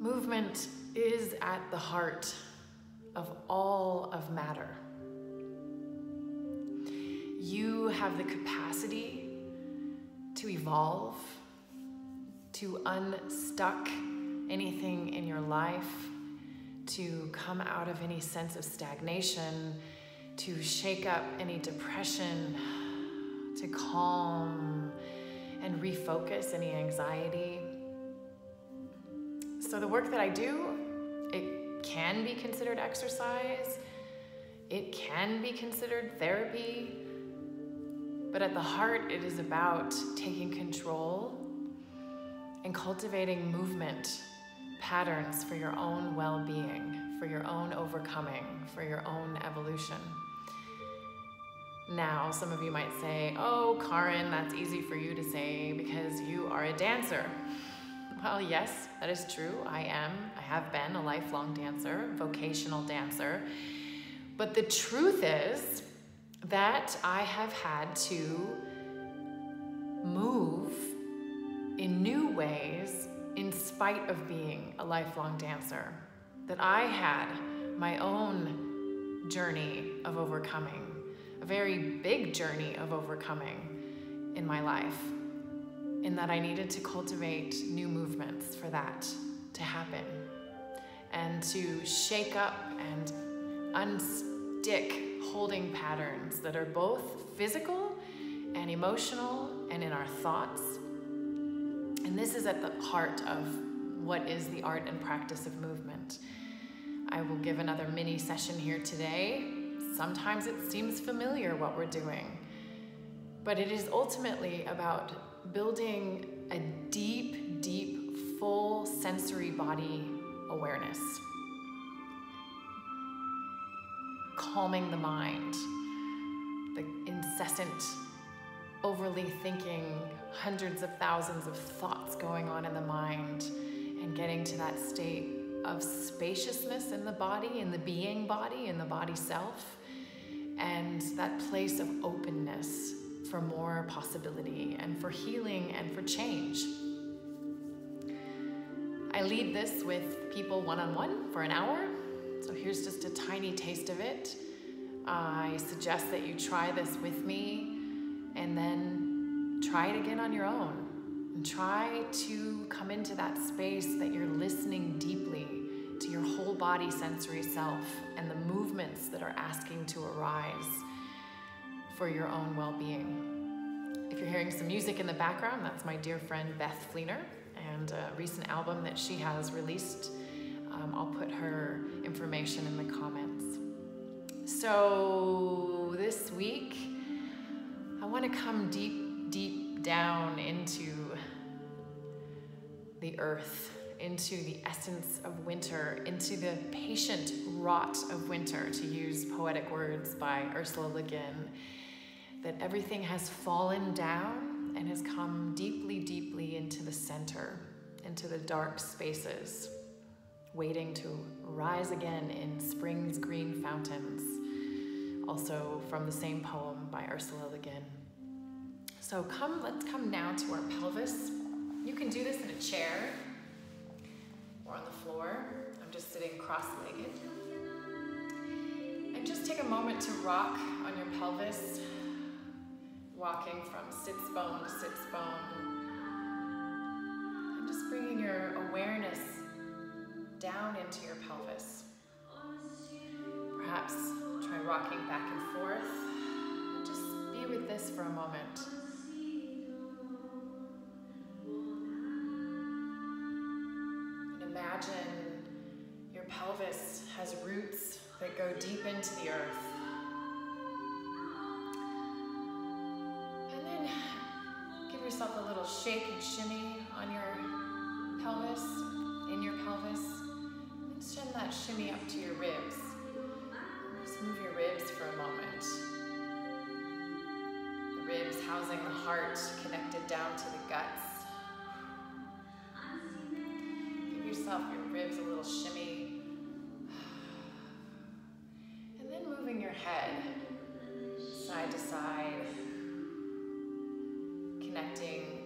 Movement is at the heart of all of matter. You have the capacity to evolve, to unstuck anything in your life, to come out of any sense of stagnation, to shake up any depression, to calm and refocus any anxiety. So the work that I do, it can be considered exercise, it can be considered therapy, but at the heart it is about taking control and cultivating movement patterns for your own well-being, for your own overcoming, for your own evolution. Now, some of you might say, oh, Karin, that's easy for you to say because you are a dancer. Well, yes, that is true. I have been a lifelong dancer, vocational dancer. But the truth is that I have had to move in new ways in spite of being a lifelong dancer. That I had my own journey of overcoming, a very big journey of overcoming in my life, in that I needed to cultivate new movements for that to happen and to shake up and unstick holding patterns that are both physical and emotional and in our thoughts. And this is at the heart of what is the art and practice of movement. I will give another mini session here today. Sometimes it seems familiar what we're doing, but it is ultimately about building a deep, deep, full sensory body awareness. Calming the mind, the incessant, overly thinking, hundreds of thousands of thoughts going on in the mind, and getting to that state of spaciousness in the body, in the being body, in the body self, and that place of openness for more possibility and for healing and for change. I lead this with people one-on-one for an hour. So here's just a tiny taste of it. I suggest that you try this with me and then try it again on your own. And try to come into that space that you're listening deeply to your whole body sensory self and the movements that are asking to arise for your own well-being. If you're hearing some music in the background, that's my dear friend Beth Fleener and a recent album that she has released. I'll put her information in the comments. So this week, I want to come deep, deep down into the earth, into the essence of winter, into the patient rot of winter, to use poetic words by Ursula Le Guin, that everything has fallen down and has come deeply, deeply into the center, into the dark spaces, waiting to rise again in spring's green fountains, also from the same poem by Ursula Le Guin. So let's come now to our pelvis. You can do this in a chair or on the floor. I'm just sitting cross-legged. And just take a moment to rock on your pelvis, walking from sits bone to sits bone. And just bringing your awareness down into your pelvis. Perhaps try rocking back and forth. Just be with this for a moment. And imagine your pelvis has roots that go deep into the earth. And then give yourself a little shake and shimmy on your pelvis, in your pelvis. Send that shimmy up to your ribs. Just move your ribs for a moment. The ribs housing the heart, connected down to the guts. Give yourself your ribs a little shimmy. And then moving your head side to side, connecting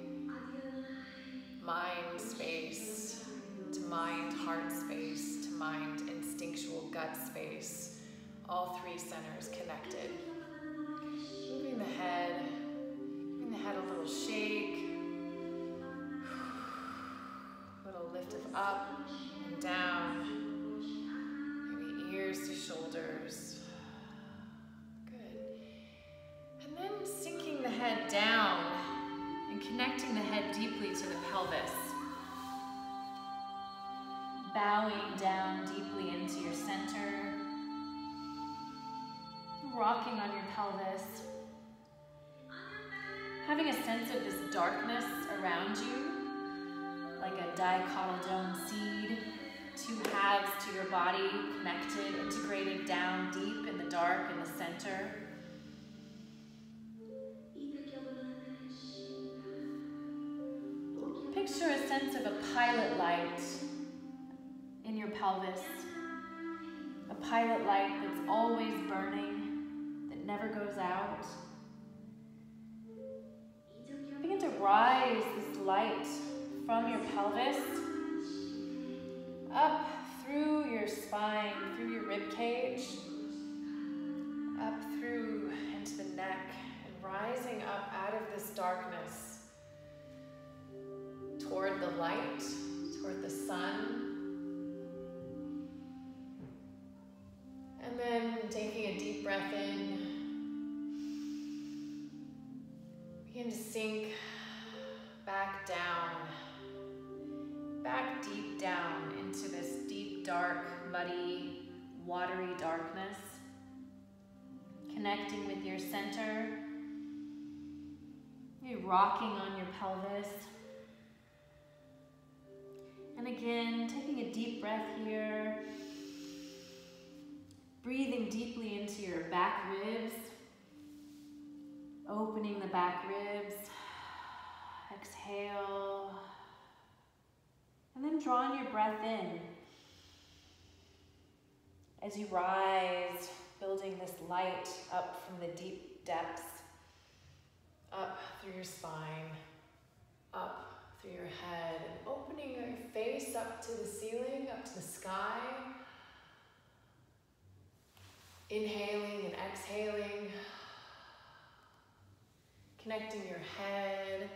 mind space to mind heart space, to mind instinctual gut space. All three centers connected. Moving the head a little shake, a little lift of up and down, maybe ears to shoulders. Good. And then sinking the head down and connecting the head deeply to the pelvis. Bowing down deeply into your center. Rocking on your pelvis. Having a sense of this darkness around you, like a dicotyledone seed, two halves to your body connected, integrated down deep in the dark in the center. Picture a sense of a pilot light in your pelvis, a pilot light that's always burning, that never goes out. Begin to rise this light from your pelvis up through your spine, through your rib cage, up through into the neck, and rising up out of this darkness toward the light, toward the sun. And then taking a deep breath in, begin to sink back down, back deep down into this deep, dark, muddy, watery darkness. Connecting with your center. You're rocking on your pelvis. And again, taking a deep breath here. Breathing deeply into your back ribs. Opening the back ribs. Exhale. And then drawing your breath in. As you rise, building this light up from the deep depths. Up through your spine. Up through your head. And opening your face up to the ceiling, up to the sky. Inhaling and exhaling. Connecting your head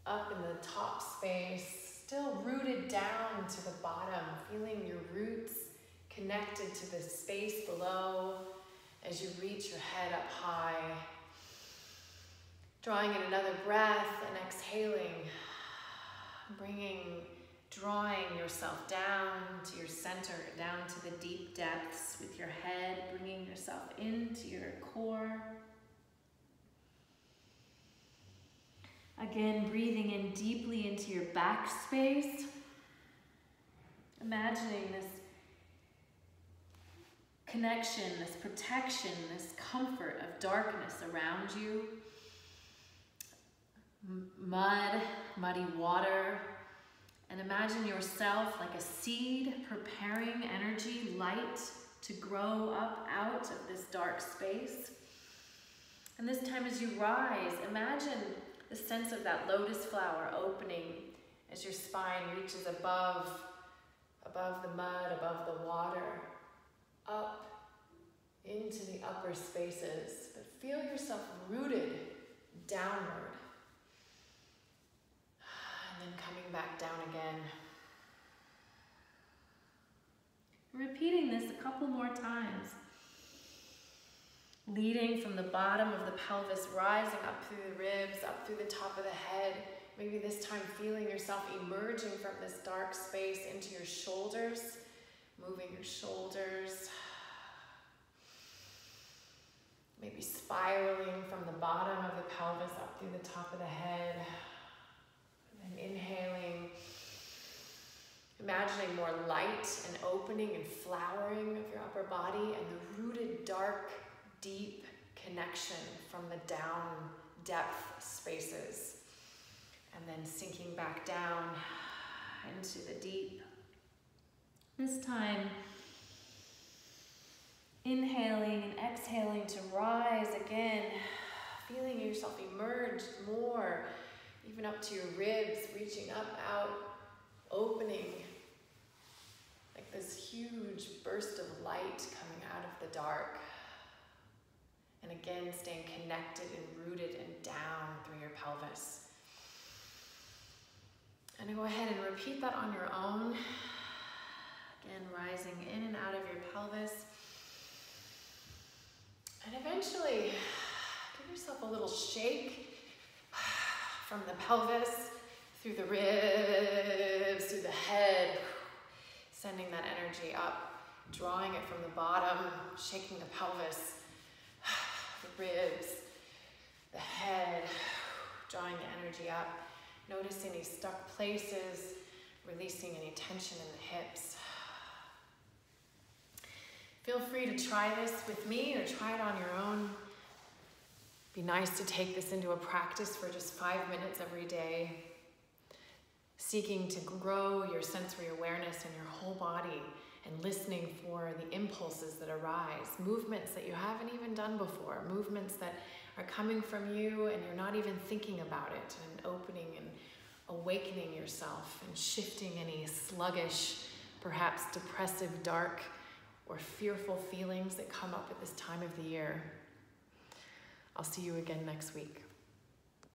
up in the top space, still rooted down to the bottom, feeling your roots connected to the space below as you reach your head up high. Drawing in another breath and exhaling, drawing yourself down to your center, down to the deep depths with your head, bringing yourself into your core. Again, breathing in deeply into your back space. Imagining this connection, this protection, this comfort of darkness around you. Muddy water. And imagine yourself like a seed preparing energy, light to grow up out of this dark space. And this time as you rise, imagine the sense of that lotus flower opening as your spine reaches above the mud, above the water, up into the upper spaces. But feel yourself rooted downward. And then coming back down again. Repeating this a couple more times. Leading from the bottom of the pelvis, rising up through the ribs, up through the top of the head. Maybe this time feeling yourself emerging from this dark space into your shoulders. Moving your shoulders. Maybe spiraling from the bottom of the pelvis up through the top of the head. And inhaling. Imagining more light and opening and flowering of your upper body and the rooted dark deep connection from the down depth spaces. And then sinking back down into the deep. This time, inhaling and exhaling to rise again. Feeling yourself emerge more, even up to your ribs, reaching up, out, opening, like this huge burst of light coming out of the dark. And again, staying connected and rooted and down through your pelvis. And go ahead and repeat that on your own. Again, rising in and out of your pelvis. And eventually, give yourself a little shake from the pelvis, through the ribs, through the head, sending that energy up, drawing it from the bottom, shaking the pelvis, the ribs, the head, drawing the energy up, noticing any stuck places, releasing any tension in the hips. Feel free to try this with me or try it on your own. Be nice to take this into a practice for just 5 minutes every day, seeking to grow your sensory awareness in your whole body and listening for the impulses that arise, movements that you haven't even done before, movements that are coming from you and you're not even thinking about it, and opening and awakening yourself and shifting any sluggish, perhaps depressive, dark, or fearful feelings that come up at this time of the year. I'll see you again next week.